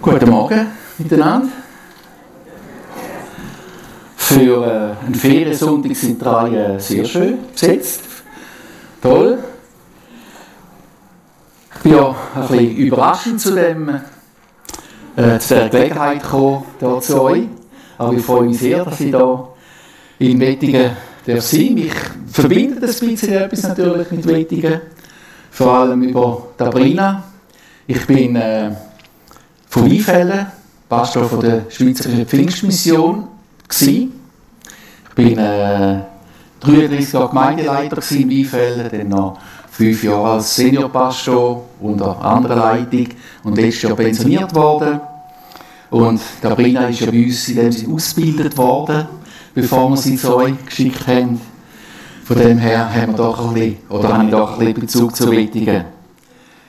Guten Morgen miteinander. Für einen Feriensonntag sind die Reihen sehr schön besetzt. Toll. Ich bin ja ein bisschen überraschend zu dieser Gelegenheit gekommen, hier zu euch. Aber ich freue mich sehr, dass ich hier in Wettingen sein darf. Mich verbindet ein bisschen etwas natürlich mit Wettingen. Vor allem über Sabrina. Ich bin von Weinfällen, Pastor von der Schweizerischen Pfingstmission gsi. Ich bin 33 Jahre Gemeindeleiter in Weinfällen, dann noch 5 Jahre als Seniorpastor unter anderer Leitung und letztes Jahr pensioniert worden. Und Sabrina ist ja bei uns in dem Sinne ausgebildet worden, bevor wir sie zu euch geschickt haben. Von dem her haben wir doch ein bisschen, oder habe ich doch ein bisschen Bezug zu Wettingen.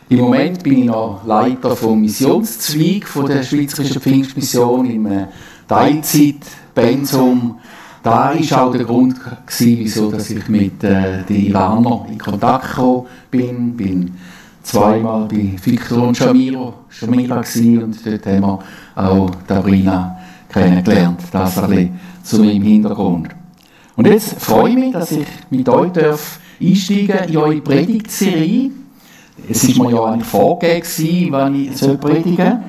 Im Moment bin ich noch Leiter vom Missionszweig von der Schweizerischen Pfingstmission im Teilzeitpensum. Da war auch der Grund, wieso dass ich mit den Iranern in Kontakt gekommen bin. Ich war zweimal bei Victor und Shamira und dort haben wir auch Sabrina kennengelernt. Das ein bisschen zu meinem Hintergrund. Und jetzt freue ich mich, dass ich mit euch einsteigen in eure Predigtserie. Es war mir ja eigentlich vorgegeben, wenn ich predigen soll.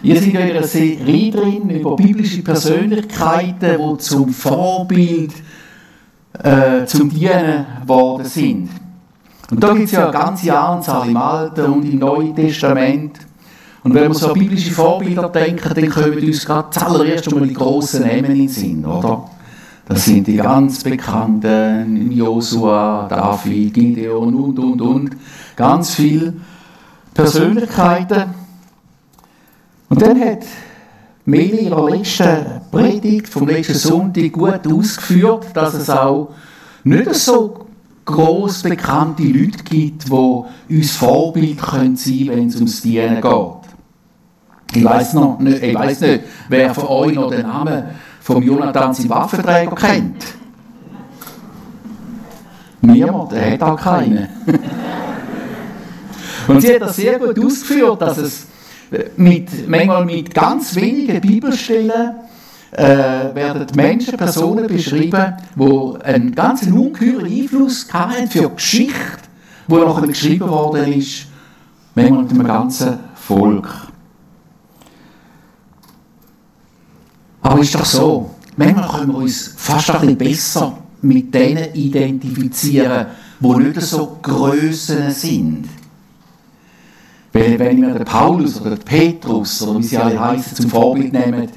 Ihr seid ja in einer Serie drin über biblische Persönlichkeiten, die zum Vorbild, zum Dienen geworden sind. Und da gibt es ja eine ganze Anzahl im Alten und im Neuen Testament. Und wenn wir so an biblische Vorbilder denken, dann kommen uns gerade zuallererst einmal die grossen Namen in den Sinn, oder? Das sind die ganz bekannten Josua, David, Gideon und. Ganz viele Persönlichkeiten. Und dann hat Meli in ihrer letzten Predigt vom letzten Sonntag gut ausgeführt, dass es auch nicht so gross bekannte Leute gibt, die uns Vorbild sein können, wenn es ums Dienen geht. Ich weiss nicht, wer von euch noch den Namen von Jonathan, seinem Waffenträger, kennt. Niemand, der hat auch keinen. Und sie hat das sehr gut ausgeführt, dass es manchmal mit ganz wenigen Bibelstellen werden Menschen, Personen beschrieben, die einen ganz ungeheuren Einfluss hatten für die Geschichte, die nachher geschrieben worden ist, manchmal mit dem ganzen Volk. Aber ist doch so, manchmal können wir uns fast ein bisschen besser mit denen identifizieren, die nicht so Grössen sind. Wenn ich mir den Paulus oder den Petrus oder wie sie alle heißen zum Vorbild nehme,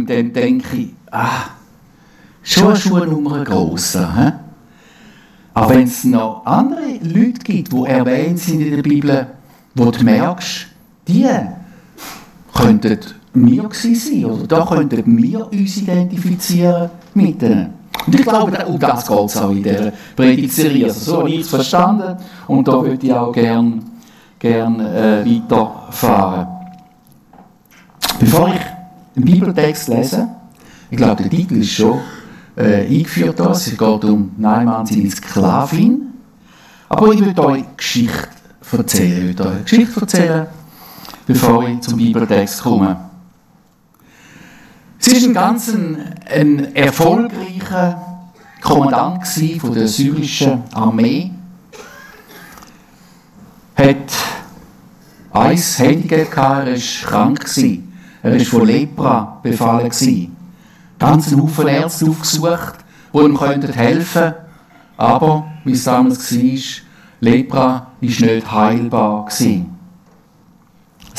dann denke ich, schon eine Nummer grosser. Aber wenn es noch andere Leute gibt, die erwähnt sind in der Bibel, wo du merkst, die könnten wir gewesen sein, oder da könnten wir uns identifizieren mit denen. Und ich glaube, um das geht es auch in dieser Predigtserie. Also so habe ich es verstanden und da würde ich auch gerne weiterfahren. Bevor ich den Bibeltext lese, ich glaube, der Titel ist schon eingeführt. Es geht um Naaman, seine Sklavin. Aber ich würde euch Geschichte erzählen, bevor ich zum Bibeltext komme. Sie war ein ganz erfolgreicher Kommandant von der syrischen Armee. Hat ein Handicap, er war krank, er war von Lepra befallen. Ganz einen Haufen Ärzte aufgesucht, die ihm helfen könnten. Aber, wie es damals war, Lepra war nicht heilbar. Es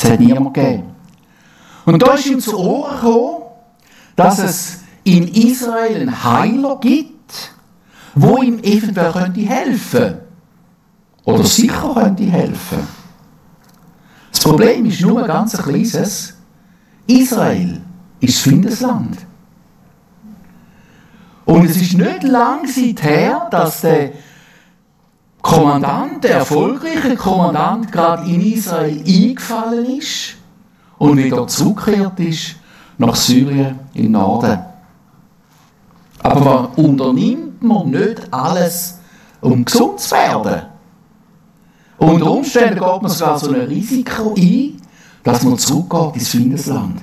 hat niemand gegeben. Und da ist ihm zu Ohren gekommen, dass es in Israel einen Heiler gibt, der ihm eventuell helfen könnte. Oder sicher könnte helfen. Das Problem ist nur ein ganz kleines. Israel ist das Feindesland. Und es ist nicht lange her, dass der erfolgreiche Kommandant, gerade in Israel eingefallen ist und wieder zurückgekehrt ist nach Syrien im Norden. Aber was unternimmt man nicht alles, um gesund zu werden? Unter Umständen geht man sogar so ein Risiko ein, dass man zurückgeht ins Feindesland.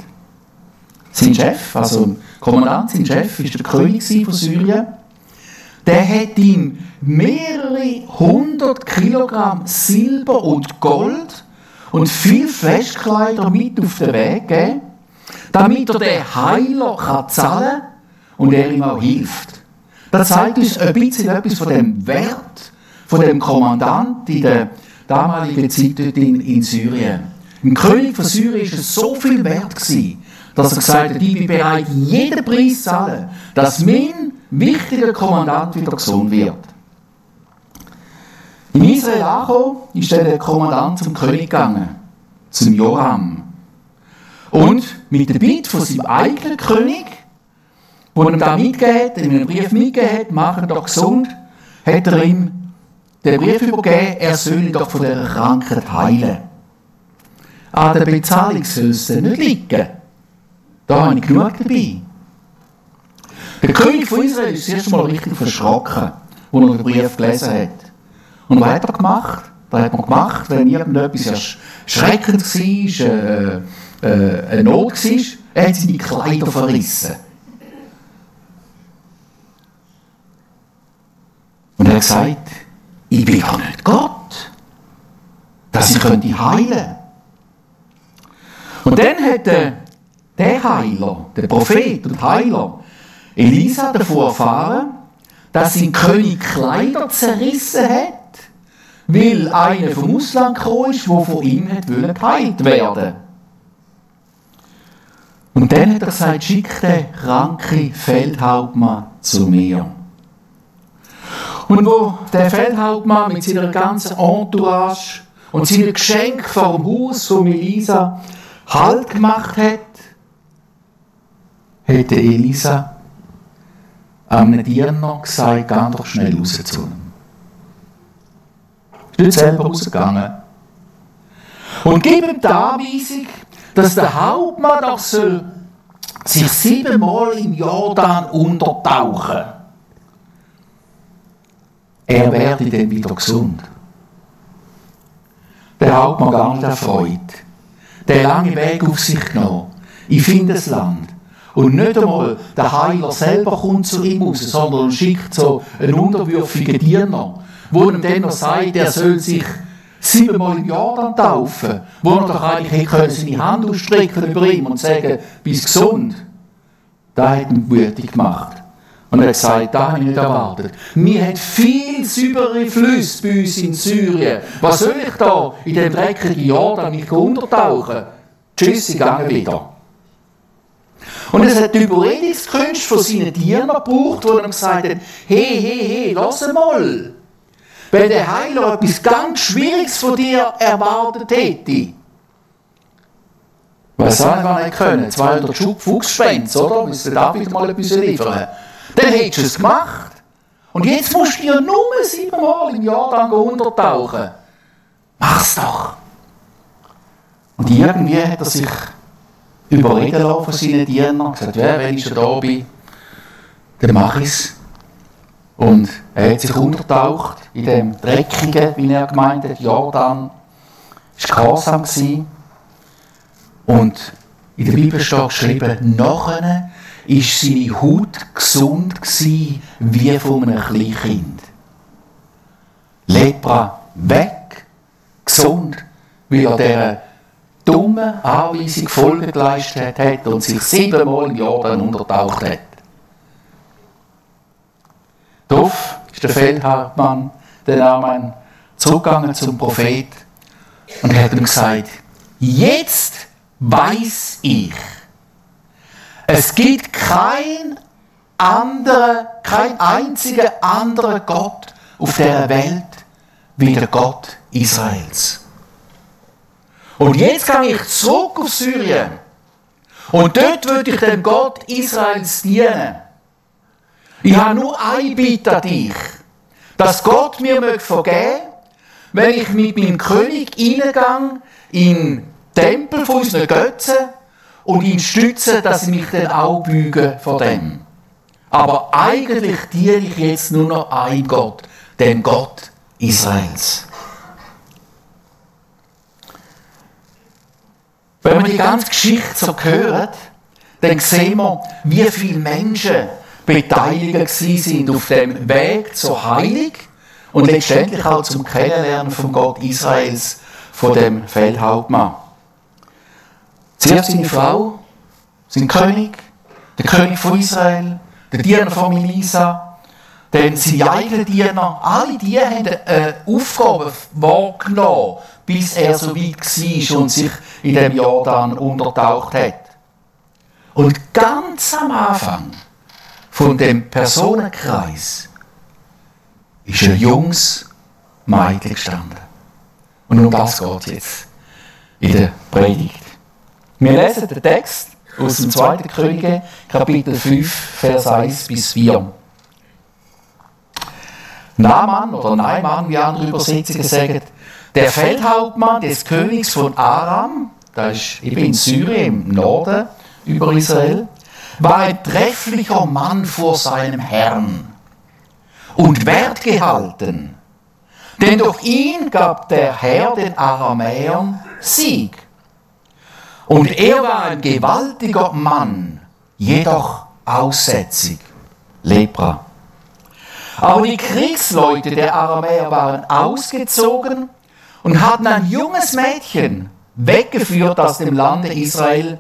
Sein Chef, also der Kommandant, sein Chef, war der König von Syrien. Der hat ihm mehrere 100 Kilogramm Silber und Gold und viele Festkleider mit auf den Weg gegeben, damit er den Heiler zahlen kann und er ihm auch hilft. Das zeigt uns ein bisschen etwas von dem Wert von dem Kommandant in der damaligen Zeit dort in Syrien. Im König von Syrien war es so viel wert gewesen, dass er gesagt hat, ich bin bereit, jeden Preis zu zahlen, dass mein wichtiger Kommandant wieder gesund wird. In Israel angekommen, ist dann der Kommandant zum König gegangen, zum Joram. Und mit der Bitte von seinem eigenen König, wo er ihm da mitgegeben hat, ihm einen Brief mitgegeben hat, mach ihn doch gesund, hat er ihm den Brief übergeben, er soll ihn doch von dieser Krankheit heilen. An der Bezahlung soll es nicht liegen. Da habe ich genug dabei. Der König von Israel ist erst mal richtig verschrocken, als er den Brief gelesen hat. Und was hat er gemacht? Das hat man gemacht, wenn irgendetwas erschreckend war, eine Not war, er hat seine Kleider verrissen. Und er hat gesagt, ich bin doch nicht Gott, dass ich heilen könnte. Und dann hat der Heiler, der Prophet und Heiler, Elisa davon erfahren, dass sein König Kleider zerrissen hat, weil einer vom Ausland gekommen ist, der von ihm geheilt werden wollte. Und dann hat er gesagt, schick den kranken Feldhauptmann zu mir. Und wo der Feldhauptmann mit seiner ganzen Entourage und seinen Geschenken vor dem Haus von Elisa Halt gemacht hat, hätte Elisa einem Diener gesagt, geh doch schnell raus zu ihm. Ist nicht selber rausgegangen. Und gib ihm die Anweisung, dass der Hauptmann doch sich 7-mal im Jordan untertauchen. Er werde dann wieder gesund. Der Hauptmann gar nicht erfreut. Der lange Weg auf sich genommen. Ich finde das Land. Und nicht einmal der Heiler selber kommt zu ihm raus, sondern schickt so einen unterwürfigen Diener, der ihm dann noch sagt, er soll sich 7-mal im Jordan taufen, wo er doch eigentlich hätte seine Hand ausstrecken über ihm und sagen, bist gesund. Das hat ihn wütig gemacht. Und er hat gesagt, das habe ich nicht erwartet. Wir haben viel saubere Flüsse bei uns in Syrien. Was soll ich da in dem dreckigen Jordan mich untertauchen? Tschüss, ich gehe wieder. Und es hat die Überredungskünste von seinen Dienern gebraucht, die ihm gesagt haben, hey, lass mal. Wenn der Heiler etwas ganz Schwieriges von dir erwartet hätte, was auch nicht, was er können, 200 Fuchsschwänze, oder? Müsste David mal etwas liefern. Dann hättest du es gemacht. Und jetzt musst du ja nur 7-mal im Jordan untertauchen. Mach's doch. Und irgendwie hat er sich überreden lassen von seinen Dienern und gesagt, ja, wenn ich schon da bin, dann mache ich es. Und er hat sich untertaucht in dem dreckigen, wie er gemeint hat, Jordan. Es war grausam. Und in der Bibel steht geschrieben, nachher war seine Haut gesund wie von einem Kleinkind. Lepra weg, gesund, weil er dieser dummen Anweisung Folge geleistet hat und sich 7-mal im Jordan untertaucht hat. Darauf ist der Feldhauptmann, der Naaman, zurückgegangen zum Prophet und hat ihm gesagt, jetzt weiss ich, es gibt keinen einzigen anderen Gott auf dieser Welt wie der Gott Israels. Und jetzt gehe ich zurück auf Syrien und dort würde ich dem Gott Israels dienen. Ich habe nur eine Bitte an dich, dass Gott mir vergeben möge, wenn ich mit meinem König reingehe in den Tempel von unseren Götzen und ihn stütze, dass ich mich dann auch beuge vor dem. Aber eigentlich diene ich jetzt nur noch einem Gott, dem Gott Israels. Wenn wir die ganze Geschichte so hören, dann sehen wir, wie viele Menschen beteiligt sind auf dem Weg zur Heilung und letztendlich auch zum Kennenlernen von Gott Israels, von dem Feldhauptmann. Zuerst seine Frau, sein König, der König von Israel, der Diener von Elisa, dann seine eigenen Diener, alle die haben eine Aufgabe wahrgenommen, bis er so weit war und sich in dem Jordan untertaucht hat. Und ganz am Anfang von dem Personenkreis ist ein junges Mädchen gestanden. Und um das geht es jetzt in der Predigt. Wir lesen den Text aus dem 2. Könige, Kapitel 5, Vers 1 bis 4. Naaman oder Naiman, wie andere Übersetzungen sagen, der Feldhauptmann des Königs von Aram, das ist eben in Syrien im Norden über Israel, war ein trefflicher Mann vor seinem Herrn und wertgehalten, denn durch ihn gab der Herr den Aramäern Sieg. Und er war ein gewaltiger Mann, jedoch aussätzig, Lepra. Aber die Kriegsleute der Aramäer waren ausgezogen und hatten ein junges Mädchen weggeführt aus dem Lande Israel.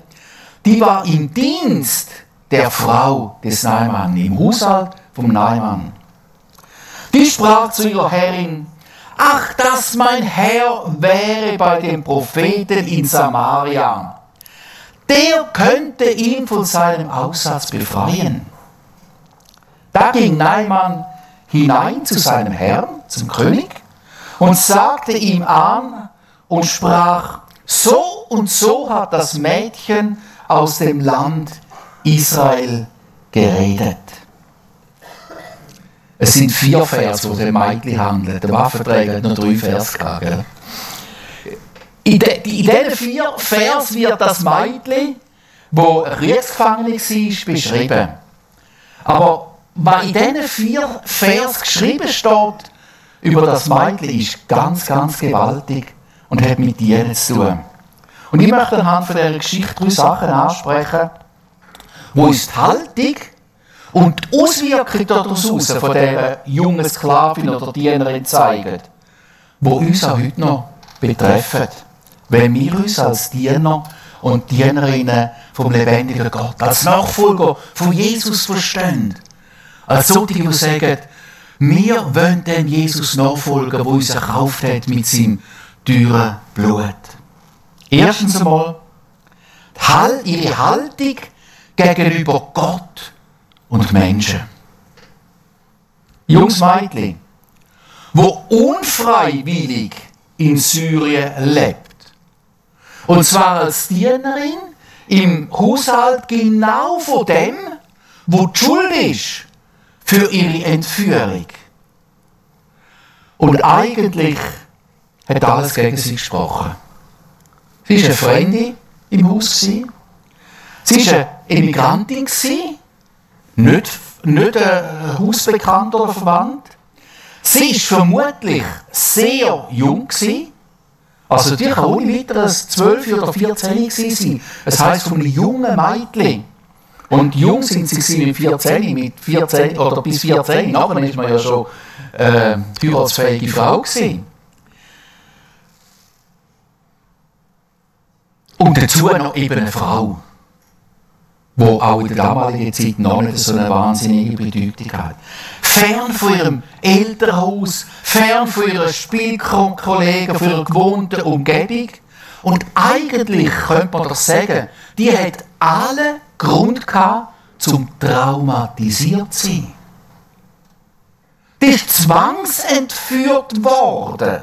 Die war im Dienst der Frau des Naaman, im Haushalt vom Naaman. Die sprach zu ihrer Herrin: Ach, dass mein Herr wäre bei dem Propheten in Samaria. Der könnte ihn von seinem Aussatz befreien. Da ging Naaman hinein zu seinem Herrn, zum König, und sagte ihm an und sprach: So und so hat das Mädchen aus dem Land Israel geredet. Es sind 4 Vers, wo der Mädchen handelt. Der Waffenträger hat nur 3 Vers gehabt. In diesen 4 Vers wird das Mädchen, das Kriegsgefangene war, beschrieben. Aber was in diesen 4 Vers geschrieben steht über das Mädchen, ist ganz, ganz gewaltig und hat mit Dienen zu tun. Und ich möchte anhand von dieser Geschichte 3 Sachen ansprechen, wo uns die Haltung und die Auswirkung daraus von dieser jungen Sklavin oder Dienerin zeigen, die uns auch heute noch betreffen. Wenn wir uns als Diener und Dienerinnen vom lebendigen Gott, als Nachfolger von Jesus verstehen, als solche, die sagen, wir wollen dem Jesus nachfolgen, der uns erkauft hat mit seinem teuren Blut. Erstens einmal, ihre Haltung gegenüber Gott und Menschen. Junges Mädchen, wo unfreiwillig in Syrien lebt. Und zwar als Dienerin im Haushalt genau von dem, wo die Schuld ist für ihre Entführung. Und eigentlich hat alles gegen sie gesprochen. Sie war eine Freundin im Haus. Sie war eine Immigrantin, nicht ein Hausbekannter oder Verwandt. Sie war vermutlich sehr jung. Also die kann ohne weiteres 12 oder 14 sein. Das heisst von einem jungen Mädchen. Und jung sind sie mit 14 oder bis 14. Nachher war man ja schon heiratsfähige Frau gewesen. Und dazu noch eben eine Frau, die auch in der damaligen Zeit noch nicht so eine wahnsinnige Bedeutung hat. Fern von ihrem Elternhaus, fern von ihren Spielkollegen, von ihrer gewohnten Umgebung. Und eigentlich könnte man doch sagen, die hat alle Grund gehabt, zum traumatisiert zu sein. Die ist zwangsentführt worden.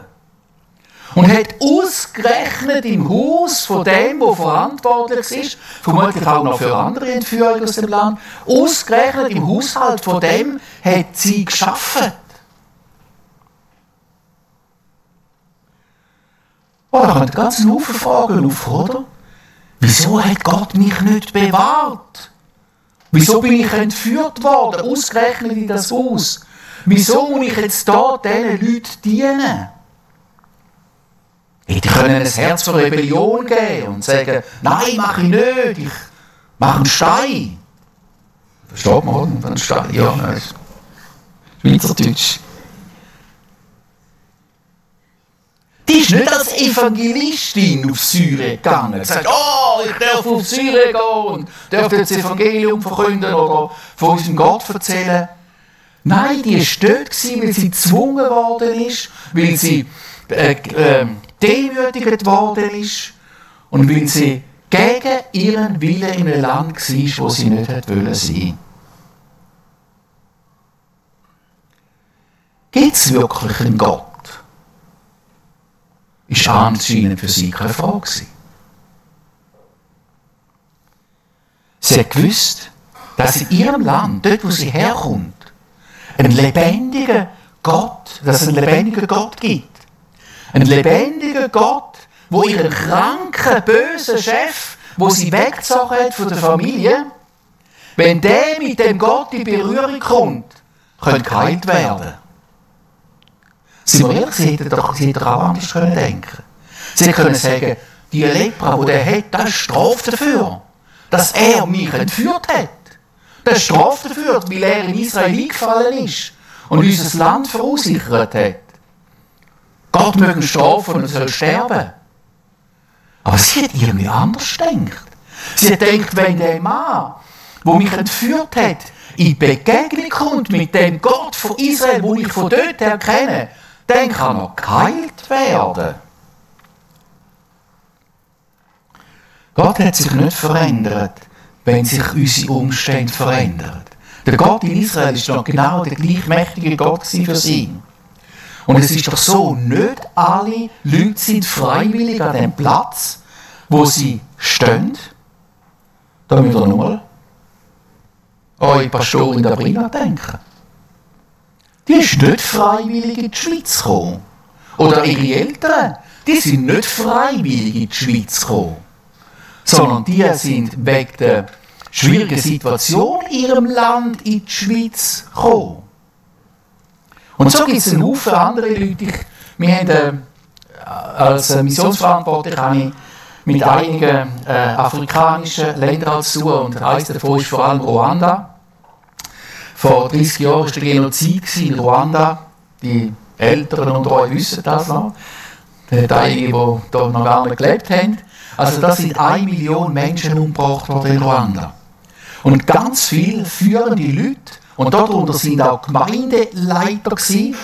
Und hat ausgerechnet im Haus von dem, der verantwortlich ist, vermutlich auch noch für andere Entführungen aus dem Land, ausgerechnet im Haushalt von dem hat sie geschafft. Oh, da kommen ganz viele Fragen auf, oder? Wieso hat Gott mich nicht bewahrt? Wieso bin ich entführt worden, ausgerechnet in das Haus? Wieso muss ich jetzt da diesen Leuten dienen? Hätte ich ein Herz für Rebellion geben und sagen, nein, mache ich nicht, ich mache einen Stein. Versteht man, oder? Einen Stein, ja, Schweizerdeutsch. Die ist nicht als Evangelistin auf Syrien gegangen und gesagt, oh, ich darf auf Syrien gehen und darf das Evangelium verkünden oder von unserem Gott erzählen. Nein, die war dort, weil sie gezwungen worden ist, weil sie demütigt worden ist und weil sie gegen ihren Willen in einem Land war, wo sie nicht hätte sein wollen. Gibt es wirklich einen Gott? Ist anscheinend für sie keine Frage. Sie hat gewusst, dass in ihrem Land, dort wo sie herkommt, dass es einen lebendigen Gott gibt. Ein lebendiger Gott, wo ihren kranken, bösen Chef, wo sie weggezogen hat von der Familie, wenn der mit dem Gott in Berührung kommt, könnte geheilt werden. Sind wir ehrlich, sie hätten doch auch anders denken können. Sie können sagen, die Lepra, die der hat, das ist Strafe dafür, dass er mich entführt hat. Das ist Strafe dafür, weil er in Israel eingefallen ist und unser Land verunsichert hat. Gott möge strafen und er soll sterben. Aber sie hat irgendwie anders gedacht. Sie hat gedacht, wenn der Mann, der mich entführt hat, in Begegnung kommt mit dem Gott von Israel, den ich von dort her kenne, dann kann er geheilt werden. Gott hat sich nicht verändert, wenn sich unsere Umstände verändern. Der Gott in Israel ist noch genau der gleichmächtige Gott für sie. Und es ist doch so, nicht alle Leute sind freiwillig an dem Platz, wo sie stehen. Da müsst ihr nur eure Pastorin Gabriela denken. Die ist nicht freiwillig in die Schweiz gekommen. Oder ihre Eltern, die sind nicht freiwillig in die Schweiz gekommen. Sondern die sind wegen der schwierigen Situation in ihrem Land in die Schweiz gekommen. Und so gibt es einen Haufen andere Leute. Wir haben als Missionsverantwortlich habe ich mit einigen afrikanischen Ländern zu tun. Und eines davon ist vor allem Ruanda. Vor 30 Jahren war der Genozid in Ruanda. Die Älteren unter euch wissen das noch. Es hat einige, die dort noch gar nicht gelebt haben. Also das sind 1 Million Menschen umgebracht worden in Ruanda. Und ganz viele führende Leute, und darunter sind auch Gemeindeleiter gewesen,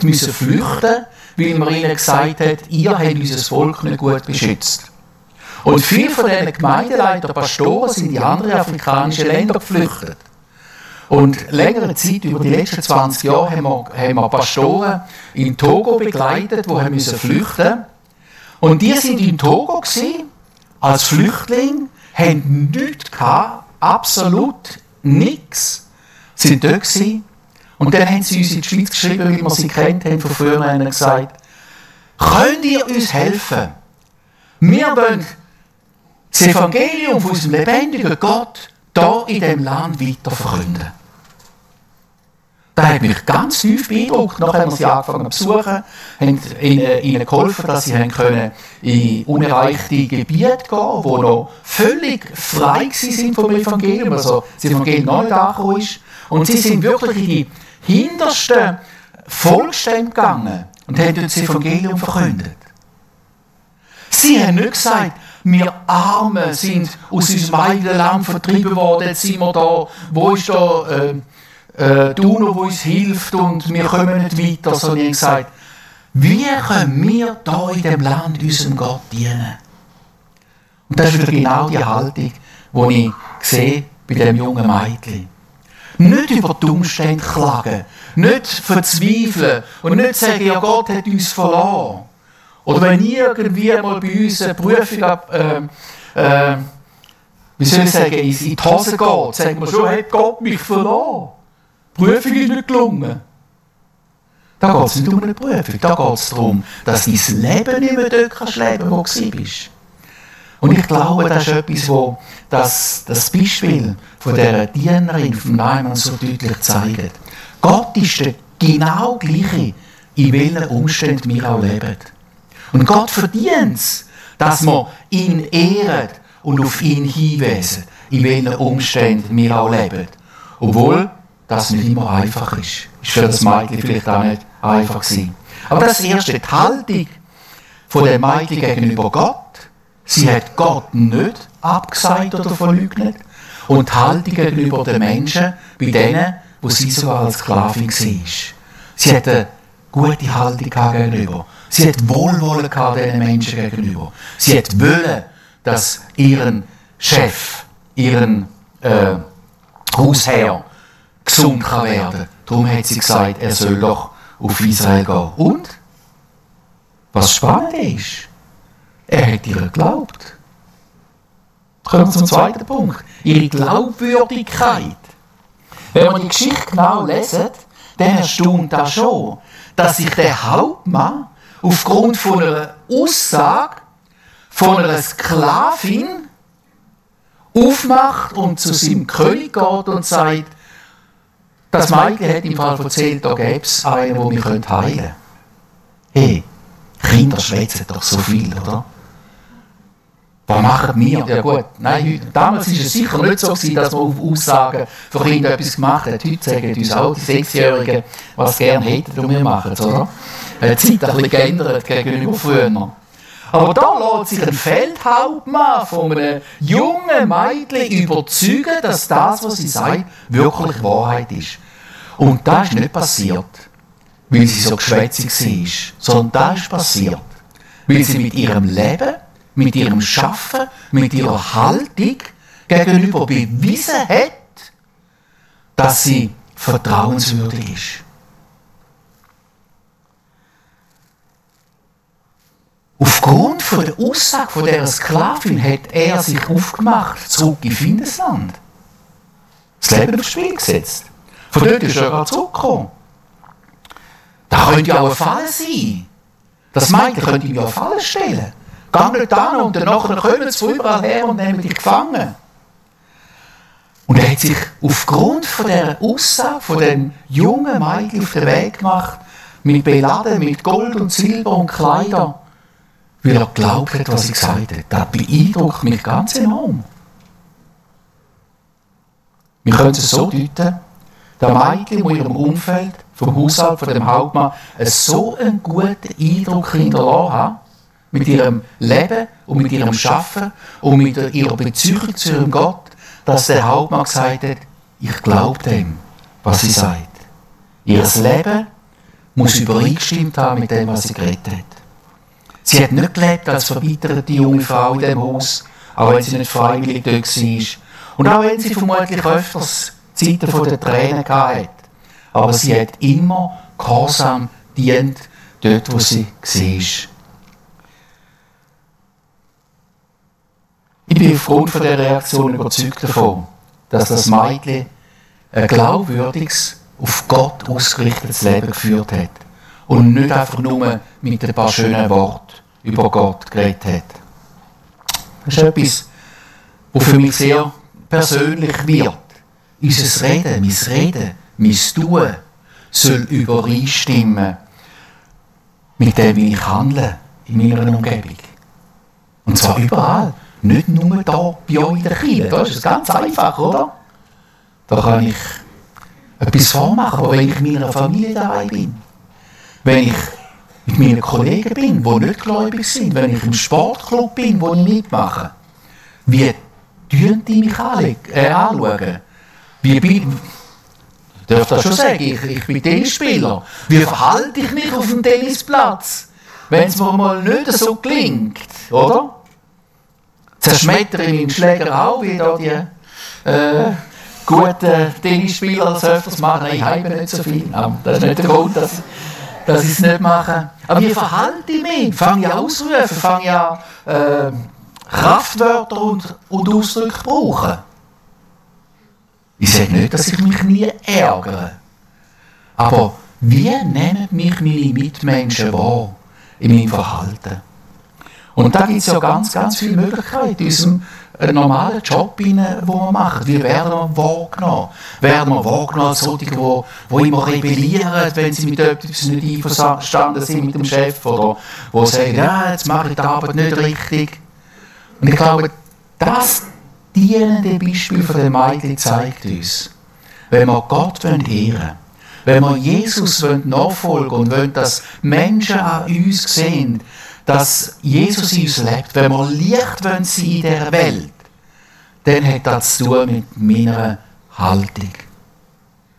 mussten flüchten, weil man ihnen gesagt hat, ihr habt unser Volk nicht gut beschützt. Und viele von diesen Gemeindeleiter, Pastoren, sind in andere afrikanische Länder geflüchtet. Und längere Zeit, über die letzten 20 Jahre, haben wir Pastoren in Togo begleitet, die mussten flüchten. Und die sind in Togo gewesen, als Flüchtling, haben nichts gehabt, absolut nichts. Sie sind dort gewesen. Und dann haben sie uns in die Schweiz geschrieben, weil wir sie kennt haben von früher, und haben gesagt, könnt ihr uns helfen? Wir wollen das Evangelium von unserem lebendigen Gott hier in diesem Land weiter verkünden. Das hat mich ganz tief beeindruckt. Nachdem wir sie angefangen zu besuchen, haben ihnen geholfen, dass sie in unerreichte Gebiete gehen, die noch völlig frei waren vom Evangelium, also das Evangelium noch nicht angekommen ist. Und sie sind wirklich in die hintersten Volksstämme gegangen und haben dort das Evangelium verkündet. Sie haben nicht gesagt, wir Armen sind aus unserem eigenen Land vertrieben worden, jetzt sind wir da, wo ist da die UNO, die uns hilft und wir kommen nicht weiter, sondern sie haben gesagt, wie können wir hier in diesem Land unserem Gott dienen? Und das ist wieder genau die Haltung, die ich sehe bei diesem jungen Mädchen. Nicht über die Umstände klagen, nicht verzweifeln und nicht sagen, ja, Gott hat uns verloren. Oder wenn irgendwie mal bei uns eine Prüfung wie soll ich sagen, in die Hose geht, sagen wir schon, hat Gott mich verloren. Die Prüfung ist nicht gelungen. Da geht es nicht um eine Prüfung, da geht es darum, dass dein Leben nicht mehr dort kannst leben, wo du bist. Und ich glaube, das ist etwas, wo das Beispiel von dieser Dienerin vom Naaman so deutlich zeigt. Gott ist der genau gleiche, in welchen Umständen wir auch leben. Und Gott verdient es, dass wir ihn ehren und auf ihn hinweisen, in welchen Umständen wir auch leben. Obwohl das nicht immer einfach ist. Ist für das Mädchen vielleicht auch nicht einfach gewesen. Aber das erste, die Haltung von dem Mädchen gegenüber Gott. Sie hat Gott nicht abgesagt oder verleugnet. Und die Haltung gegenüber den Menschen, bei denen, wo sie sogar als Sklavin war. Sie hat eine gute Haltung gegenüber. Sie hat Wohlwollen diesen Menschen gegenüber. Sie hat wollen, dass ihren Chef, ihren Hausherr gesund werden kann. Darum hat sie gesagt, er soll doch auf Israel gehen. Und? Was spannend ist, er hat ihr geglaubt. Kommen wir zum zweiten Punkt. Ihre Glaubwürdigkeit. Wenn man die Geschichte genau lesen, dann erstaunt das schon, dass sich der Hauptmann aufgrund von einer Aussage von einer Sklavin aufmacht und zu seinem König geht und sagt, das Mädchen hat im Fall erzählt, da gäbe es einen, den wir heilen können. Hey, Kinder schwätzen doch so viel, oder? Was machen wir? Ja gut, nein, damals war es sicher nicht so, dass man auf Aussagen von Kindern etwas gemacht hat. Heute sagen uns auch die 6-Jährigen, was sie gerne hätten und wir machen es, oder? Die Zeit hat ein bisschen geändert gegenüber früher. Aber da lässt sich ein Feldhauptmann von einem jungen Mädchen überzeugen, dass das, was sie sagt, wirklich Wahrheit ist. Und das ist nicht passiert, weil sie so geschwätzig war, sondern das ist passiert, weil sie mit ihrem Leben, mit ihrem Schaffen, mit ihrer Haltung gegenüber bewiesen hat, dass sie vertrauenswürdig ist. Aufgrund von der Aussage von dieser Sklavin hat er sich aufgemacht, zurück in Findesland. Das Leben aufs Spiel gesetzt. Von dort ist er gerade zurückgekommen. Das könnte ja auch ein Fall sein. Das Mädchen könnte ihm ja eine Falle stellen. Geh nicht an und danach kommen sie von überall her und nehmen dich gefangen. Und er hat sich aufgrund von dieser Aussage von dem jungen Mädchen auf den Weg gemacht, mit beladen, mit Gold und Silber und Kleidern, weil er geglaubt hat, was sie gesagt hat. Das beeindruckt mich ganz enorm. Wir können es so deuten, der Mädchen, die in ihrem Umfeld, vom Haushalt, von dem Hauptmann, so einen guten Eindruck hinterlassen hat, mit ihrem Leben und mit ihrem Schaffen und mit ihrer Beziehung zu ihrem Gott, dass der Hauptmann gesagt hat, ich glaube dem, was sie sagt. Ihr Leben muss übereingestimmt haben mit dem, was sie geredet hat. Sie hat nicht gelebt als verbitterte junge Frau in diesem Haus, auch wenn sie nicht freiwillig dort war. Und auch wenn sie vermutlich öfters Zeiten von den Tränen hatte. Aber sie hat immer gehorsam gedient, dort wo sie war. Ich bin aufgrund von dieser Reaktion überzeugt davon, dass das Mädchen ein glaubwürdiges, auf Gott ausgerichtetes Leben geführt hat und nicht einfach nur mit ein paar schönen Worten über Gott geredet hat. Das ist etwas, was für mich sehr persönlich wird. Unser Reden, mein Tun soll übereinstimmen mit dem, wie ich handle in meiner Umgebung. Und zwar überall. Nicht nur hier bei euch in der Kirche. Das ist ganz einfach, oder? Da kann ich etwas vormachen, aber wenn ich in meiner Familie dabei bin, wenn ich mit meinen Kollegen bin, die nicht gläubig sind, wenn ich im Sportclub bin, wo ich mitmache, wie tun die mich anschauen? Ich darf das schon sagen, ich bin Tennisspieler. Wie verhalte ich mich auf dem Tennisplatz, wenn es mir mal nicht so gelingt, oder? Zerschmettere ich meinen Schläger auch, wie da die guten Tennisspieler das öfters machen. Nein, ich habe nicht so viel. Das ist nicht der Grund, dass ich es nicht mache. Aber wie verhalte ich mich? Fange ich ausrufen? Fange ich an Kraftwörter und Ausdrücke brauchen? Ich sage nicht, dass ich mich nie ärgere. Aber wie nehmen mich meine Mitmenschen wahr in meinem Verhalten? Und da gibt es ja ganz, ganz viele Möglichkeiten in unserem normalen Job, den wir machen. Wie werden wir wahrgenommen? Werden wir wahrgenommen als solche, die immer rebellieren, wenn sie mit etwas nicht einverstanden sind mit dem Chef, oder die sagen, ja, jetzt mache ich die Arbeit nicht richtig. Und ich glaube, das dienende Beispiel von dem Mädchen zeigt uns, wenn wir Gott ehren wollen, wenn wir Jesus nachfolgen und wollen, dass Menschen an uns sehen, dass Jesus in uns lebt, wenn wir Licht sein in dieser Welt, dann hat das zu tun mit meiner Haltung.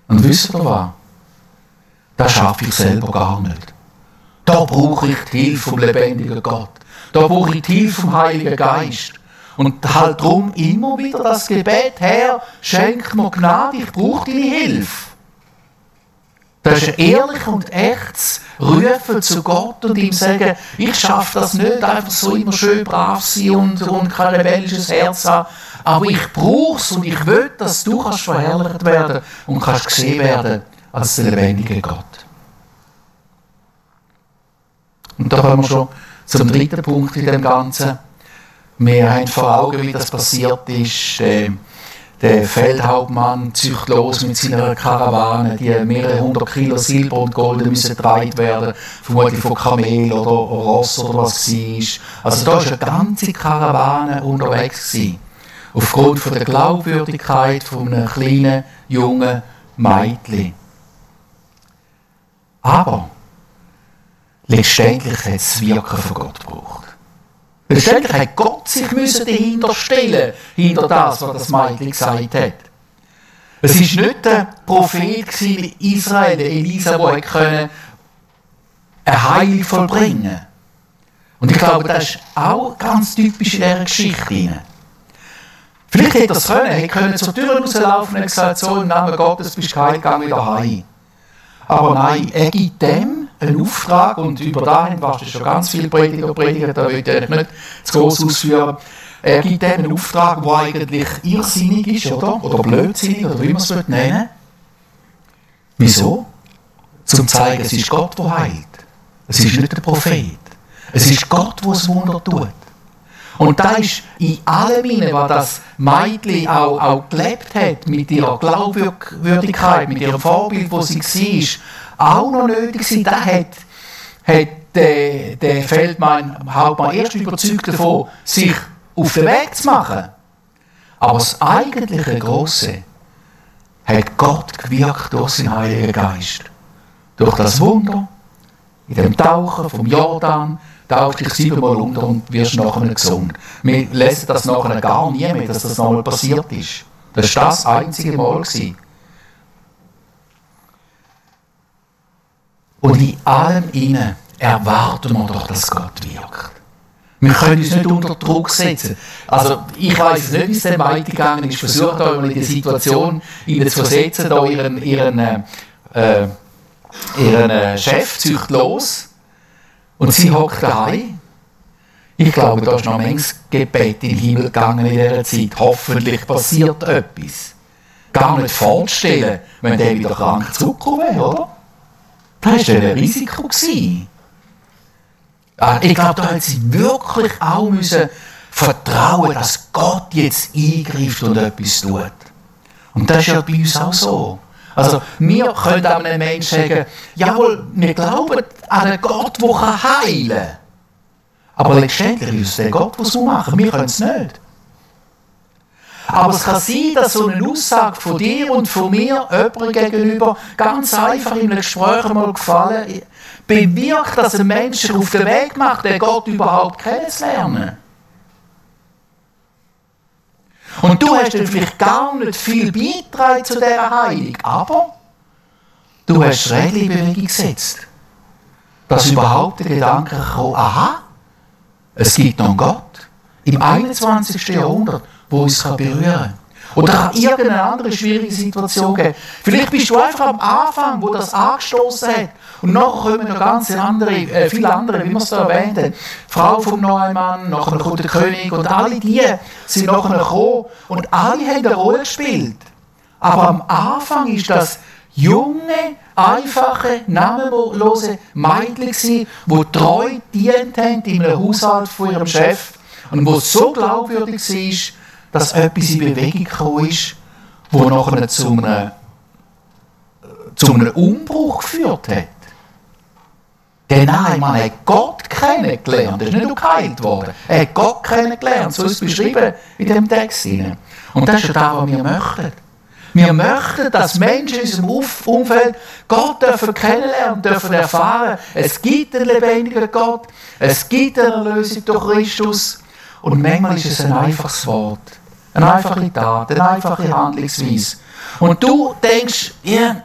Und wisst ihr was? Das schaffe ich selber gar nicht. Da brauche ich die Hilfe vom lebendigen Gott. Da brauche ich die Hilfe vom Heiligen Geist. Und halt darum immer wieder das Gebet, Herr, schenk mir Gnade, ich brauche deine Hilfe. Das ist ein ehrlich und echtes Rufen zu Gott und ihm sagen, ich schaffe das nicht, einfach so immer schön brav sein und kein rebellisches Herz haben, aber ich brauche es und ich will, dass du kannst verherrlicht werden und kannst gesehen werden als der lebendige Gott. Und da kommen wir schon zum dritten Punkt in dem Ganzen. Wir haben vor Augen, wie das passiert ist. Der Feldhauptmann zieht los mit seiner Karawane, die mehrere hundert Kilo Silber und Gold müssen getragen werden, vermutlich von Kamel oder Ross oder was es war. Also da war eine ganze Karawane unterwegs gewesen, aufgrund von der Glaubwürdigkeit von einem kleinen, jungen Mädchen. Aber letztendlich hat es das Wirken von Gott gebraucht. Letztendlich hat Gott sich dahinter stellen, hinter das, was das Mädchen gesagt hat. Es war nicht der Prophet in Israel, der Elisa, der eine Heilung vollbringen konnte. Und ich glaube, das ist auch ganz typisch in dieser Geschichte. Vielleicht hätte er es können, er hätte zur Tür rauslaufen und gesagt, so im Namen Gottes bist du geheilt, geh wieder heim. Aber nein, er gibt dem einen Auftrag, und über dahin warst du schon ganz viele Prediger, da will ich eigentlich nicht zu groß ausführen. Er gibt dem einen Auftrag, der eigentlich irrsinnig ist, oder blödsinnig, oder wie man es nennen will. Wieso? Zum zu zeigen, es ist Gott, der heilt. Es ist nicht der Prophet. Es ist Gott, der das Wunder tut. Und da ist in allem, was das Mädchen auch gelebt hat, mit ihrer Glaubwürdigkeit, mit ihrem Vorbild, wo sie war, auch noch nötig gewesen. Da hat der Feldhauptmann erst überzeugt davon, sich auf den Weg zu machen. Aber das eigentliche Grosse hat Gott gewirkt durch seinen Heiligen Geist. Durch das Wunder, in dem Tauchen vom Jordan, tauch dich 7-mal unter und wirst nachher gesund. Wir lesen das nachher gar nie mehr, dass das nochmal passiert ist. Das war das einzige Mal. Und in allem innen erwarten wir doch, dass Gott wirkt. Wir können uns nicht unter Druck setzen. Also, ich weiss nicht, wie es dem weitergegangen ist. Versucht euch mal in die Situation zu versetzen, da ihren Chef zieht los. Und sie hockt daheim. Ich glaube, da ist noch ein Gebet in den Himmel gegangen in dieser Zeit. Hoffentlich passiert etwas. Gar nicht vorzustellen, wenn der wieder krank zurückkommen wäre, oder? Das war ein Risiko. Ich glaube, da hat sie wirklich auch vertrauen, dass Gott jetzt eingreift und etwas tut. Und das ist ja bei uns auch so. Also, wir können auch einem Menschen sagen, jawohl, wir glauben an einen Gott, der heilen kann. Aber letztendlich ist es der Gott, der es machen. Wir können es nicht. Aber es kann sein, dass so eine Aussage von dir und von mir jemandem gegenüber ganz einfach in einem Gespräch mal gefallen bewirkt, dass ein Mensch sich auf den Weg macht, den Gott überhaupt kennenzulernen. Und du hast dann vielleicht gar nicht viel beigetragen zu dieser Heilung, aber du hast Rädchen in Bewegung gesetzt. Dass überhaupt der Gedanke kam, aha, es gibt noch einen Gott im 21. Jahrhundert, der uns berühren kann. Oder kann irgendeine andere schwierige Situation geben. Vielleicht bist du einfach am Anfang, wo das angestoßen hat. Und nachher kommen noch ganz andere, viele andere, wie wir es da erwähnt haben. Die Frau vom Neumann, nachher kommt der König und alle die sind nachher gekommen und alle haben eine Rolle gespielt. Aber am Anfang ist das junge, einfache, namenlose Mädchen, die treu gedient haben in einem Haushalt von ihrem Chef und die so glaubwürdig war, dass etwas in Bewegung gekommen ist, das nachher zu einem Umbruch geführt hat. Denn nein, man hat Gott kennengelernt, er ist nicht geheilt worden. Er hat Gott kennengelernt, so ist es beschrieben in diesem Text. Und das ist ja das, was wir möchten. Wir möchten, dass Menschen in unserem Umfeld Gott kennenlernen dürfen erfahren. Es gibt einen lebendigen Gott, es gibt eine Erlösung durch Christus. Und manchmal ist es ein einfaches Wort, eine einfache Tat, eine einfache Handlungsweise. Und du denkst, ja,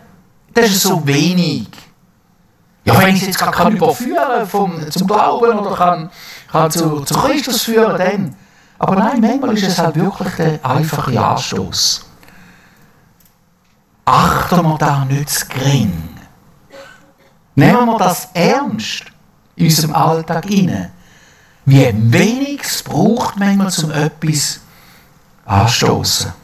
das ist so wenig. Ja, wenn ich es jetzt kann überführen zum Glauben oder kann zu Christus führen, dann. Aber nein, manchmal ist es halt wirklich der einfache Anstoß. Achten wir da nicht zu gering. Nehmen wir das ernst in unserem Alltag hinein. Wie wenig es braucht manchmal, um etwas anzustoßen.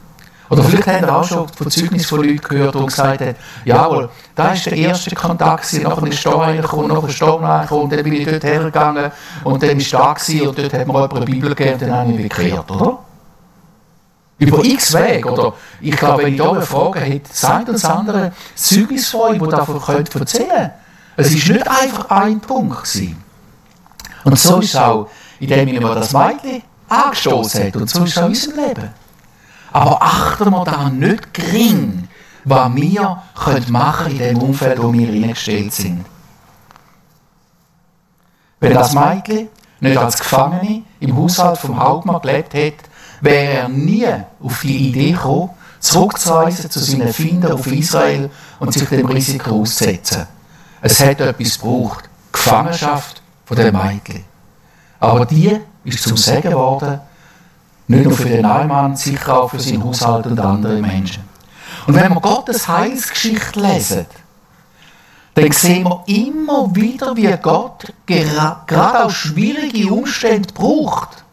Oder vielleicht habt ihr auch schon von Zeugnissen von Leuten gehört, die gesagt haben, jawohl, da war der erste Kontakt, nachher ist da einer gekommen, nachher ist da einer gekommen, und dann bin ich dort hergegangen und dann war da gewesen, und dort hat mir jemand eine Bibel gegeben und dann habe ich mich bekehrt, oder? Über x Wege, oder? Ich glaube, wenn ich da eine Frage hätte, sagt uns andere Zeugnis von euch, die davon erzählen könnt. Es war nicht einfach ein Punkt gewesen. Und so ist es auch, indem ich mir das Mädchen angestoßen hat, und so ist es auch in unserem Leben. Aber achten wir da nicht gering, was wir machen können in dem Umfeld, wo wir hineingestellt sind. Wenn das Mädchen nicht als Gefangene im Haushalt vom Hauptmann gelebt hätte, wäre er nie auf die Idee gekommen, zurückzureisen zu seinen Feinden auf Israel und sich dem Risiko auszusetzen. Es hat etwas gebraucht, die Gefangenschaft von dem Mädchen. Aber die ist zum Segen geworden, nicht nur für den Allmann, sicher auch für seinen Haushalt und andere Menschen. Und wenn wir Gottes Heilsgeschichte lesen, dann sehen wir immer wieder, wie Gott gerade auch schwierige Umstände braucht,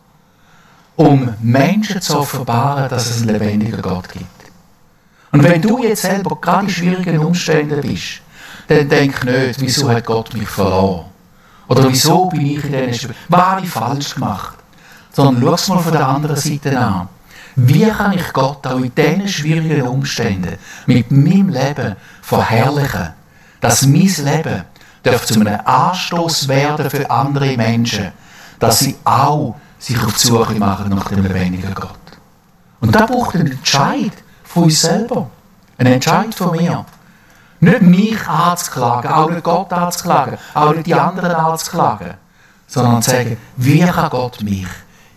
um Menschen zu offenbaren, dass es einen lebendigen Gott gibt. Und wenn du jetzt selber gerade in schwierigen Umständen bist, dann denk nicht, wieso hat Gott mich verloren? Oder wieso bin ich in diesen was habe ich falsch gemacht? Sondern schau es mal von der anderen Seite an. Wie kann ich Gott auch in diesen schwierigen Umständen mit meinem Leben verherrlichen, dass mein Leben zu einem Anstoß werden für andere Menschen, dass sie auch sich auf die Suche machen nach dem lebendigen Gott. Und da braucht einen Entscheid von uns selber. Einen Entscheid von mir. Nicht mich anzuklagen, auch nicht Gott anzuklagen, auch nicht die anderen anzuklagen, sondern zu sagen, wie kann Gott mich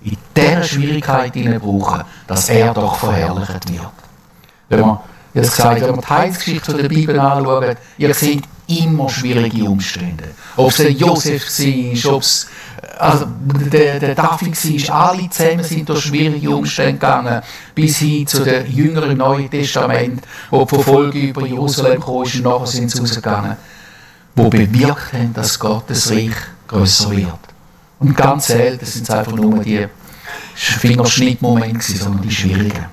in dieser Schwierigkeit brauchen, dass er doch verherrlicht wird. Wenn wir die Heilsgeschichte der Bibel anschauen, ihr seht immer schwierige Umstände. Ob es der Josef war, ob es der David war, alle zusammen sind durch schwierige Umstände gegangen, bis hin zu den Jüngern im Neuen Testament, wo die Verfolgung über Jerusalem kam und nachher sind sie rausgegangen, die bewirkt haben, dass Gottes Reich grösser wird. Und ganz selten sind es einfach nur die Fingerschnittmomente, sondern die schwierigen.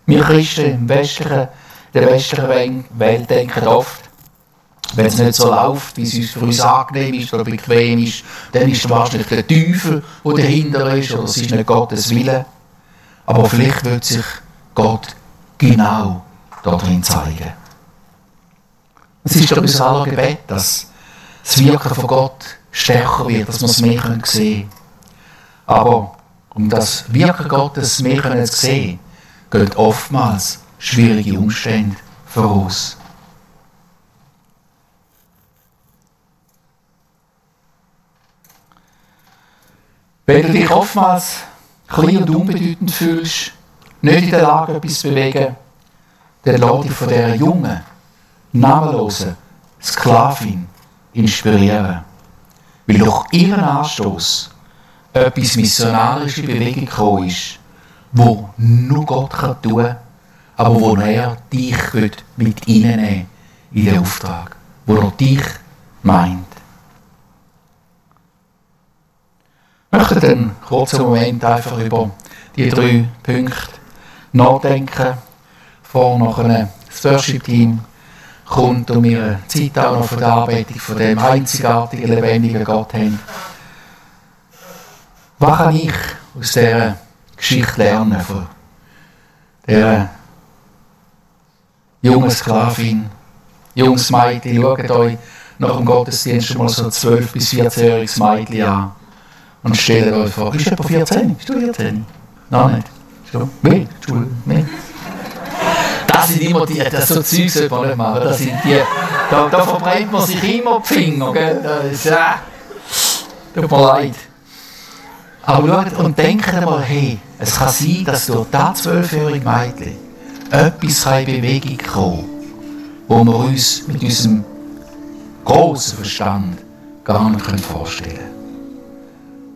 Wir Christen in der westlichen Welt denken oft, wenn es nicht so läuft, wie es für uns angenehm ist oder bequem ist, dann ist es wahrscheinlich der Teufel, der dahinter ist, oder es ist nicht Gottes Wille. Aber vielleicht wird sich Gott genau darin zeigen. Es ist doch unser aller Gebet, dass das Wirken von Gott stärker wird, dass wir es mehr sehen können. Aber um das Wirken Gottes mehr zu sehen, gehen oftmals schwierige Umstände voraus. Wenn du dich oftmals klein und unbedeutend fühlst, nicht in der Lage, etwas zu bewegen, dann lass dich von dieser jungen, namenlosen Sklavin inspirieren. Weil durch ihren Anstoß etwas missionarische Bewegung gekommen ist, wo nur Gott tun kann, aber wo er dich mit reinnehmen in den Auftrag, wo er dich meint. Ich möchte einen kurzen Moment einfach über die 3 Punkte nachdenken, vor nachher das Worship-Team kommt und wir eine Zeit auch noch von der Arbeitung von dem einzigartigen, lebendigen Gott haben. Was kann ich aus dieser Geschichte lernen von dieser jungen Sklavin, junges Mädchen? Schaut euch nach dem Gottesdienst mal so 12- bis 14-jähriges Mädchen an und stellt euch vor, ist etwa 14? Bist du 14? Nein, nicht. Schon? Wie? Nein. Das sind immer die, das so Zeugs sollte man nicht machen. Das sind die, da verbrennt man sich immer die Finger. Gell? Das ist, tut mir leid. Aber schaut und denkt einmal, hey, es kann sein, dass durch das 12-jährige Mädchen etwas in Bewegung kommt, wo wir uns mit unserem grossen Verstand gar nicht vorstellen können.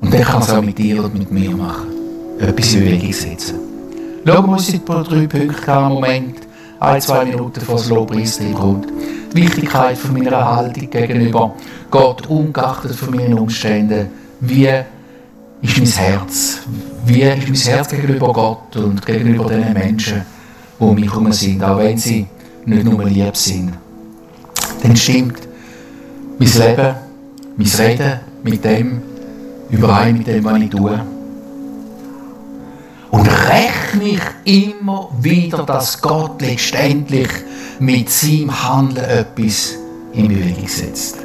Und dann kann es auch mit dir und mit mir machen. Etwas in Bewegung setzen. Schauen wir uns ein paar 3 Punkte an, Moment, 1-2 Minuten vor das Lobpreisteam kommt. Die Wichtigkeit von meiner Haltung gegenüber Gott, ungeachtet von meinen Umständen. Wie ist mein Herz? Wie ist mein Herz gegenüber Gott und gegenüber den Menschen, die um mich herum sind, auch wenn sie nicht nur lieb sind? Dann stimmt mein Leben, mein Reden mit dem überein mit dem, was ich tue. Und rechne ich immer wieder, dass Gott letztendlich mit seinem Handeln etwas in Bewegung setzt.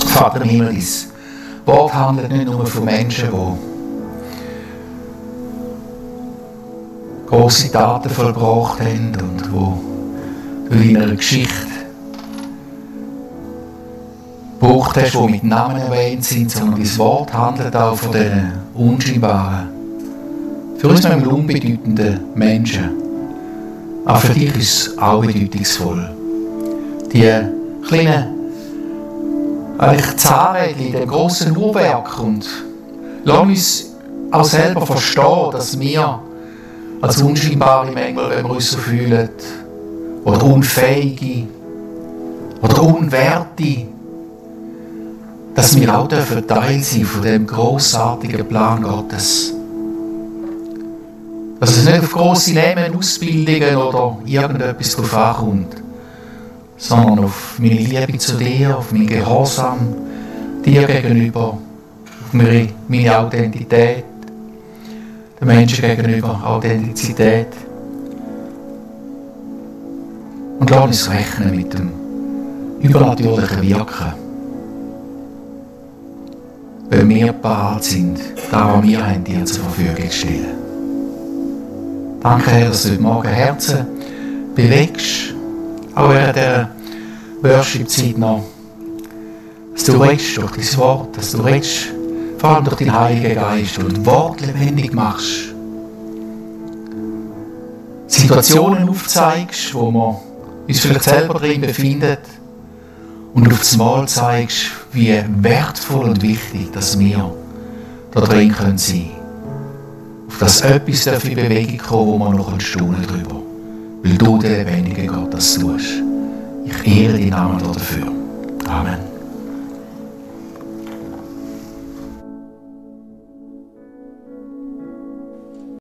Vater im Himmel, dein Wort handelt nicht nur von Menschen, die grosse Taten vollbracht haben und die in einer Geschichte gebraucht hast, die mit Namen erwähnt sind, sondern dein Wort handelt auch von den unscheinbaren, für uns manchmal unbedeutenden Menschen. Aber für dich ist es auch bedeutungsvoll. Die kleinen Zahnrädchen in dem grossen Uhrwerk, und lass uns auch selber verstehen, dass wir als unscheinbare Mängel, wenn wir uns so fühlen, oder Unfähige oder Unwerte, dass wir auch Teil sein von dem grossartigen Plan Gottes. Dass es nicht auf grosse Namen, Ausbildungen oder irgendetwas drauf ankommt, sondern auf meine Liebe zu dir, auf meinen Gehorsam dir gegenüber, auf meine Authentität, den Menschen gegenüber, Authentizität. Und lass uns rechnen mit dem übernatürlichen Wirken. Wenn wir parat sind, da was wir haben, dir zur Verfügung zu stellen. Danke, Herr, dass du heute Morgen Herzen bewegst, auch während dieser Worship-Zeit noch. Dass du redest durch dein Wort, dass du redest, vor allem durch deinen Heiligen Geist, und Wort lebendig machst. Situationen aufzeigst, wo wir uns vielleicht selber drin befinden, und auf das Mal zeigst, wie wertvoll und wichtig, dass wir da drin sein können. Auf das etwas in Bewegung kommen, wo wir noch staunen darüber. Weil du, der lebendige Gott, das tust. Ich ehre deinen Namen dafür. Amen.